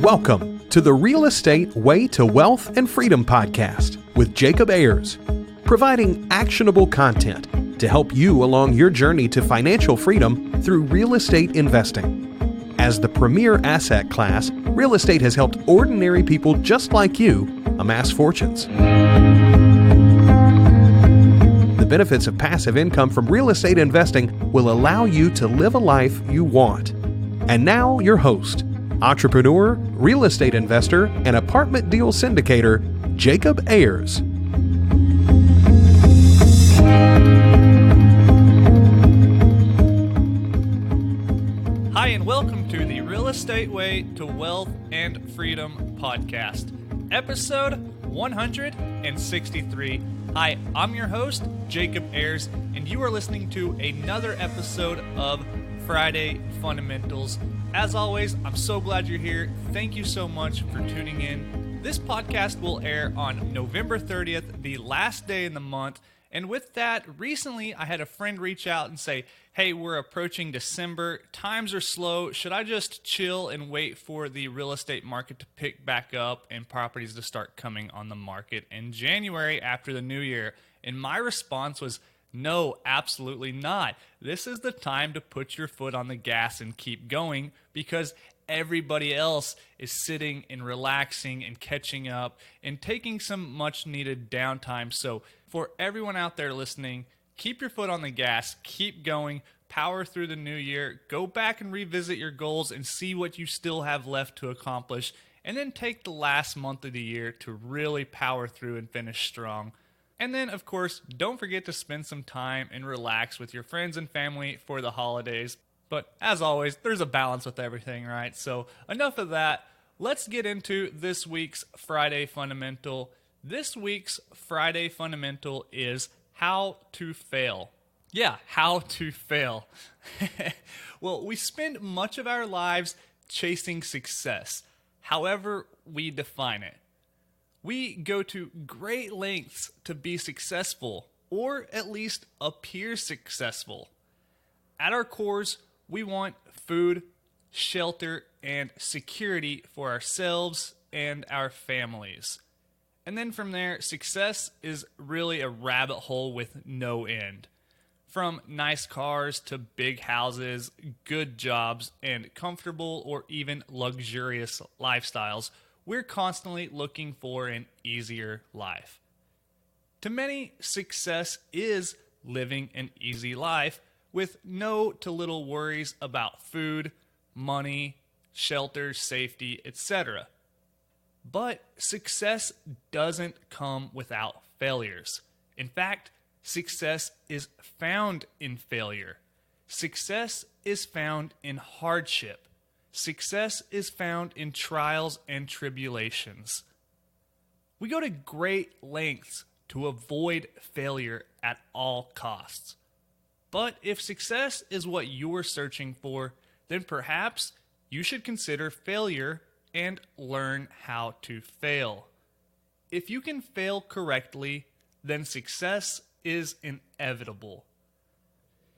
Welcome to the Real Estate Way to Wealth and Freedom podcast with Jacob Ayers, providing actionable content to help you along your journey to financial freedom through real estate investing. As the premier asset class, real estate has helped ordinary people just like you amass fortunes. The benefits of passive income from real estate investing will allow you to live a life you want. And now, your host, entrepreneur, real estate investor, and apartment deal syndicator, Jacob Ayers. Hi, and welcome to the Real Estate Way to Wealth and Freedom podcast, episode 163. Hi, I'm your host, Jacob Ayers, and you are listening to another episode of Friday Fundamentals. As always, I'm so glad you're here. Thank you so much for tuning in. This podcast will air on November 30th, the last day in the month. And with that, recently I had a friend reach out and say, hey, we're approaching December. Times are slow. Should I just chill and wait for the real estate market to pick back up and properties to start coming on the market in January after the new year? And my response was, no, absolutely not. This is the time to put your foot on the gas and keep going because everybody else is sitting and relaxing and catching up and taking some much needed downtime. So for everyone out there listening, keep your foot on the gas, keep going, power through the new year, go back and revisit your goals and see what you still have left to accomplish, and then take the last month of the year to really power through and finish strong. And then, of course, don't forget to spend some time and relax with your friends and family for the holidays. But as always, there's a balance with everything, right? So enough of that. Let's get into this week's Friday Fundamental. This week's Friday Fundamental is how to fail. Yeah, how to fail. Well, we spend much of our lives chasing success, however we define it. We go to great lengths to be successful, or at least appear successful. At our cores, we want food, shelter, and security for ourselves and our families. And then from there, success is really a rabbit hole with no end. From nice cars to big houses, good jobs, and comfortable or even luxurious lifestyles, we're constantly looking for an easier life. To many, success is living an easy life with no to little worries about food, money, shelter, safety, etc. But success doesn't come without failures. In fact, success is found in failure. Success is found in hardship. Success is found in trials and tribulations. We go to great lengths to avoid failure at all costs. But if success is what you're searching for, then perhaps you should consider failure and learn how to fail. If you can fail correctly, then success is inevitable.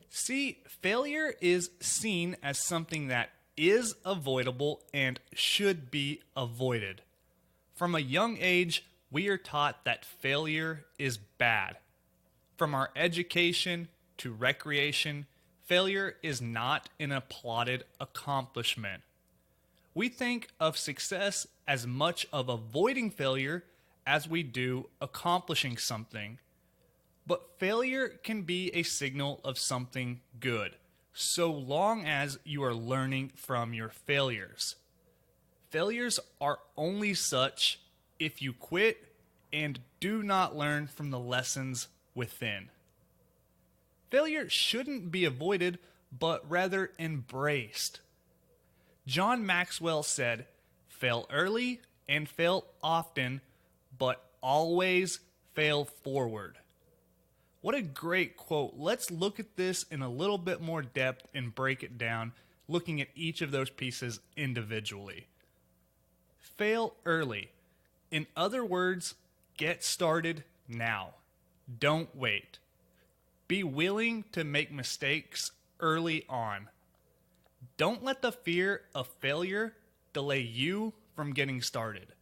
See, failure is seen as something that is avoidable and should be avoided. From a young age, we are taught that failure is bad. From our education to recreation, failure is not an applauded accomplishment. We think of success as much of avoiding failure as we do accomplishing something. But failure can be a signal of something good, so long as you are learning from your failures. Failures are only such if you quit and do not learn from the lessons within. Failure shouldn't be avoided, but rather embraced. John Maxwell said, "Fail early and fail often, but always fail forward." What a great quote. Let's look at this in a little bit more depth and break it down, looking at each of those pieces individually. Fail early. In other words, get started now. Don't wait. Be willing to make mistakes early on. Don't let the fear of failure delay you from getting started.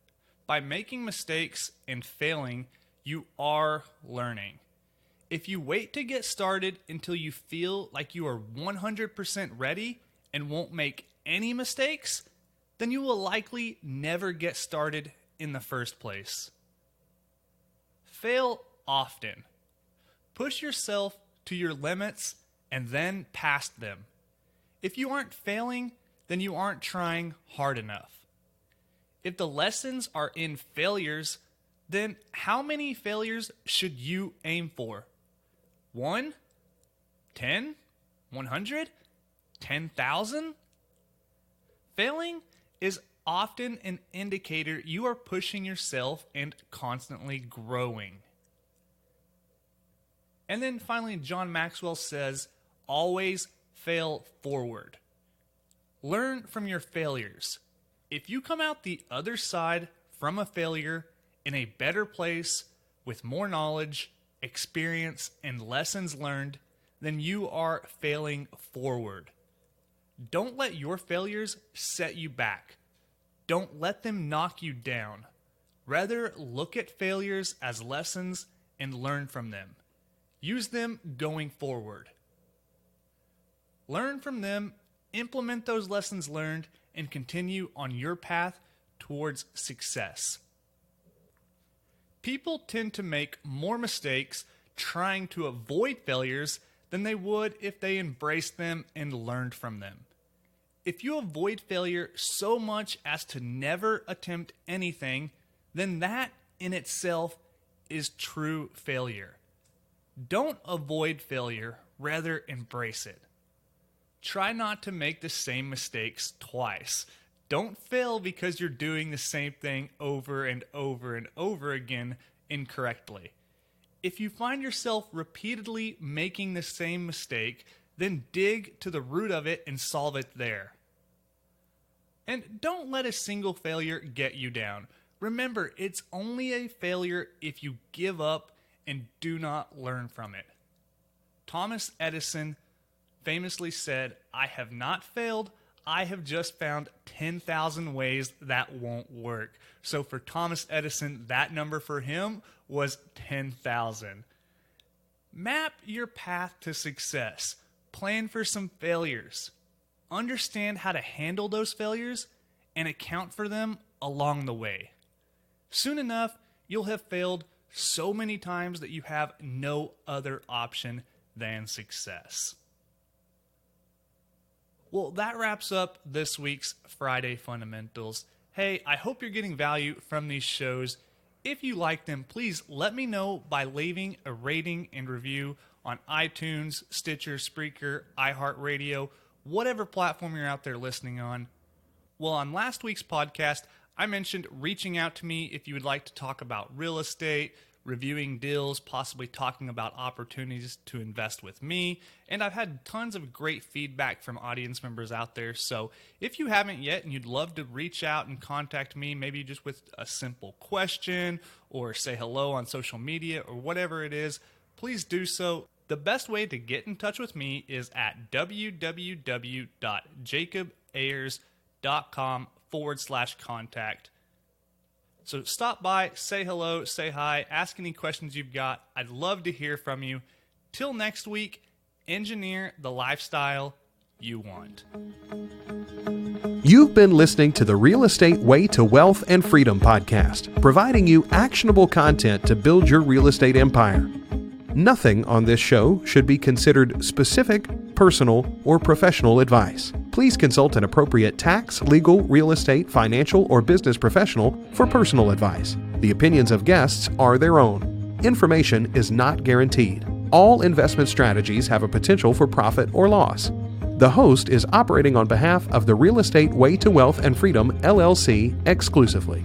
By making mistakes and failing, you are learning. If you wait to get started until you feel like you are 100% ready and won't make any mistakes, then you will likely never get started in the first place. Fail often. Push yourself to your limits and then past them. If you aren't failing, then you aren't trying hard enough. If the lessons are in failures, then how many failures should you aim for? 1? 10? 100? 10,000? Failing is often an indicator you are pushing yourself and constantly growing. And then finally, John Maxwell says, always fail forward. Learn from your failures. If you come out the other side from a failure in a better place with more knowledge, experience, and lessons learned, then you are failing forward. Don't let your failures set you back. Don't let them knock you down. Rather, look at failures as lessons and learn from them. Use them going forward. Learn from them, implement those lessons learned, and continue on your path towards success. People tend to make more mistakes trying to avoid failures than they would if they embraced them and learned from them. If you avoid failure so much as to never attempt anything, then that in itself is true failure. Don't avoid failure, rather embrace it. Try not to make the same mistakes twice. Don't fail because you're doing the same thing over and over and over again incorrectly. If you find yourself repeatedly making the same mistake, then dig to the root of it and solve it there. And don't let a single failure get you down. Remember, it's only a failure if you give up and do not learn from it. Thomas Edison famously said, "I have not failed, I have just found 10,000 ways that won't work." So for Thomas Edison, that number for him was 10,000. Map your path to success. Plan for some failures. Understand how to handle those failures and account for them along the way. Soon enough, you'll have failed so many times that you have no other option than success. Well, that wraps up this week's Friday Fundamentals. Hey, I hope you're getting value from these shows. If you like them, please let me know by leaving a rating and review on iTunes, Stitcher, Spreaker, iHeartRadio, whatever platform you're out there listening on. Well, on last week's podcast, I mentioned reaching out to me if you would like to talk about real estate, reviewing deals, possibly talking about opportunities to invest with me. And I've had tons of great feedback from audience members out there. So if you haven't yet and you'd love to reach out and contact me, maybe just with a simple question or say hello on social media or whatever it is, please do so. The best way to get in touch with me is at www.jacobayers.com/contact. So stop by, say hello, say hi, ask any questions you've got. I'd love to hear from you. Till next week, engineer the lifestyle you want. You've been listening to the Real Estate Way to Wealth and Freedom podcast, providing you actionable content to build your real estate empire. Nothing on this show should be considered specific, personal, or professional advice. Please consult an appropriate tax, legal, real estate, financial, or business professional for personal advice. The opinions of guests are their own. Information is not guaranteed. All investment strategies have a potential for profit or loss. The host is operating on behalf of the Real Estate Way to Wealth and Freedom, LLC, exclusively.